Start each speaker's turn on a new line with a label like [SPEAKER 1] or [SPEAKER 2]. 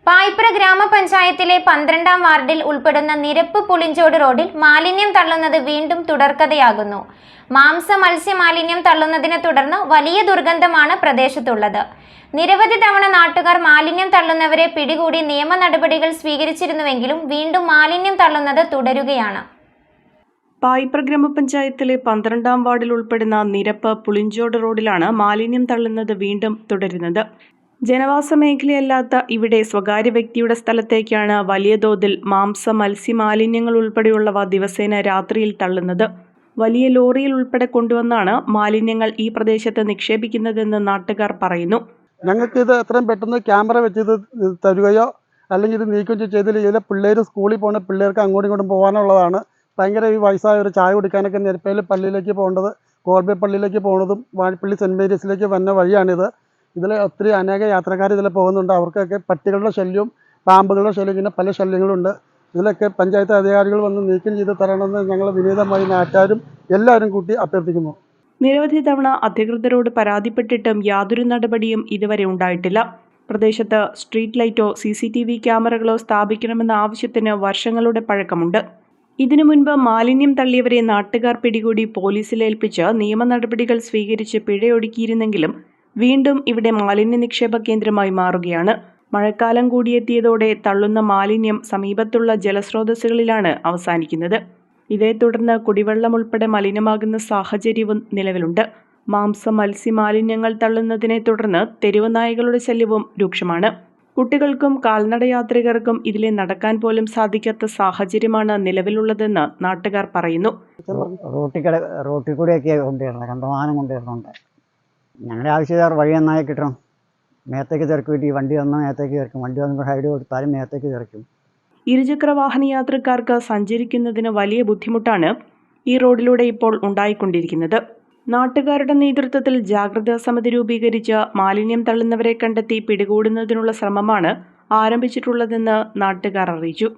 [SPEAKER 1] പായിപ്ര ഗ്രാമപഞ്ചായത്തിലെ 12-ാം വാർഡിൽ ഉൾപ്പെടുന്ന നിരപ്പ് പുളിഞ്ചോട് റോഡിൽ മാലിന്യം തള്ളുന്നത് വീണ്ടും തുടർക്കഥയാകുന്നു. മത്സ്യ മാലിന്യം തള്ളുന്നതിനെ തുടർന്ന് വലിയ ദുർഗന്ധമാണ് പ്രദേശത്തുള്ളത്. നിരവധി തവണ നാട്ടുകാർ മാലിന്യം തള്ളുന്നവരെ പിടികൂടി നിയമ നടപടികൾ സ്വീകരിച്ചിരുന്നുവെങ്കിലും വീണ്ടും മാലിന്യം തള്ളുന്നത് തുടരുകയാണ്.
[SPEAKER 2] പായിപ്ര ഗ്രാമപഞ്ചായത്തിലെ 12-ാം വാർഡിൽ ഉൾപ്പെടുന്ന നിരപ്പ് പുളിഞ്ചോട് റോഡിലാണ് മാലിന്യം തള്ളുന്നത് വീണ്ടും തുടരുന്നത്. ജനവാസ മേഖലയല്ലാത്ത ഇവിടെ സ്വകാര്യ വ്യക്തിയുടെ സ്ഥലത്തേക്കാണ് വലിയ തോതിൽ മത്സ്യ മാലിന്യങ്ങൾ ഉൾപ്പെടെയുള്ളവ ദിവസേന രാത്രിയിൽ തള്ളുന്നത്. വലിയ ലോറിയിൽ ഉൾപ്പെടെ കൊണ്ടുവന്നാണ് മാലിന്യങ്ങൾ ഈ പ്രദേശത്ത് നിക്ഷേപിക്കുന്നതെന്ന് നാട്ടുകാർ പറയുന്നു.
[SPEAKER 3] ഞങ്ങൾക്ക് ഇത് എത്രയും പെട്ടെന്ന് ക്യാമറ വെച്ച് ഇത് തരികയോ അല്ലെങ്കിൽ ഇത് നീക്കം ചെയ്തില്ല. പിള്ളേർ സ്കൂളിൽ പോകുന്ന പിള്ളേർക്ക് അങ്ങോട്ടും ഇങ്ങോട്ടും പോകാനുള്ളതാണ്. ഭയങ്കര ഈ വയസ്സായ ഒരു ചായ കുടിക്കാനൊക്കെ നെരപ്പയിൽ പള്ളിയിലേക്ക് പോകേണ്ടത്, കോൾബേ പള്ളിയിലേക്ക് പോകുന്നതും വാഴപ്പള്ളി സെൻറ്റ് മേരീസിലേക്ക് വന്ന വഴിയാണിത്. ഇതിൽ ഒത്തിരി അനേക യാത്രക്കാർ ഇതിൽ പോകുന്നുണ്ട്. അവർക്കൊക്കെ പട്ടികളുടെ ശല്യവും പാമ്പുകളുടെ ശല്യം, ഇങ്ങനെ പല ശല്യങ്ങളുണ്ട്. ഇതിലൊക്കെ പഞ്ചായത്ത് അധികാരികൾ വന്ന് നീക്കം ചെയ്ത് തരണമെന്ന് ഞങ്ങൾ വിനീതമായി നാട്ടുകാരും എല്ലാവരും കൂട്ടി അഭ്യർത്ഥിക്കുന്നു.
[SPEAKER 2] നിരവധി തവണ അധികൃതരോട് പരാതിപ്പെട്ടിട്ടും യാതൊരു നടപടിയും ഇതുവരെ ഉണ്ടായിട്ടില്ല. പ്രദേശത്ത് സ്ട്രീറ്റ് ലൈറ്റോ CCTV ക്യാമറകളോ സ്ഥാപിക്കണമെന്ന ആവശ്യത്തിന് വർഷങ്ങളുടെ പഴക്കമുണ്ട്. ഇതിനു മുൻപ് മാലിന്യം തള്ളിയവരെ നാട്ടുകാർ പിടികൂടി പോലീസിലേൽപ്പിച്ച് നിയമ നടപടികൾ സ്വീകരിച്ച് പിഴയൊടുക്കിയിരുന്നെങ്കിലും വീണ്ടും ഇവിടെ മാലിന്യ നിക്ഷേപ കേന്ദ്രമായി മാറുകയാണ്. മഴക്കാലം കൂടിയെത്തിയതോടെ തള്ളുന്ന മാലിന്യം സമീപത്തുള്ള ജലസ്രോതസ്സുകളിലാണ് അവസാനിക്കുന്നത്. ഇതേ തുടർന്ന് കുടിവെള്ളം ഉൾപ്പെടെ മലിനമാകുന്ന സാഹചര്യവും നിലവിലുണ്ട്. മത്സ്യ മാലിന്യങ്ങൾ തള്ളുന്നതിനെ തുടർന്ന് തെരുവ് നായകളുടെ ശല്യവും രൂക്ഷമാണ്. കുട്ടികൾക്കും കാൽനടയാത്രികർക്കും ഇതിലെ നടക്കാൻ പോലും സാധിക്കാത്ത സാഹചര്യമാണ് നിലവിലുള്ളതെന്ന് നാട്ടുകാർ പറയുന്നു.
[SPEAKER 4] റോട്ടിൽ കൂടെയൊക്കെ കൊണ്ടുവരണം, കണ്ടമാനം കൊണ്ടുവരുന്നുണ്ട്. ഞങ്ങളുടെ ആവശ്യക്കാർ വഴി നന്നായി കിട്ടണം. മേത്തേക്ക് തിരക്കിട്ട് ഈ വണ്ടി വന്നാൽ മേത്തേക്ക് തിരക്കും, വണ്ടി വന്നപ്പോൾ സൈഡ് കൊടുത്താലും മേത്തേക്ക് തിരക്കും.
[SPEAKER 2] ഇരുചക്ര വാഹന യാത്രക്കാർക്ക് സഞ്ചരിക്കുന്നതിന് വലിയ ബുദ്ധിമുട്ടാണ് ഈ റോഡിലൂടെ ഇപ്പോൾ ഉണ്ടായിക്കൊണ്ടിരിക്കുന്നത്. നാട്ടുകാരുടെ നേതൃത്വത്തിൽ ജാഗ്രതാ സമിതി രൂപീകരിച്ച് മാലിന്യം തള്ളുന്നവരെ കണ്ടെത്തി പിടികൂടുന്നതിനുള്ള ശ്രമമാണ് ആരംഭിച്ചിട്ടുള്ളതെന്ന് നാട്ടുകാർ അറിയിച്ചു.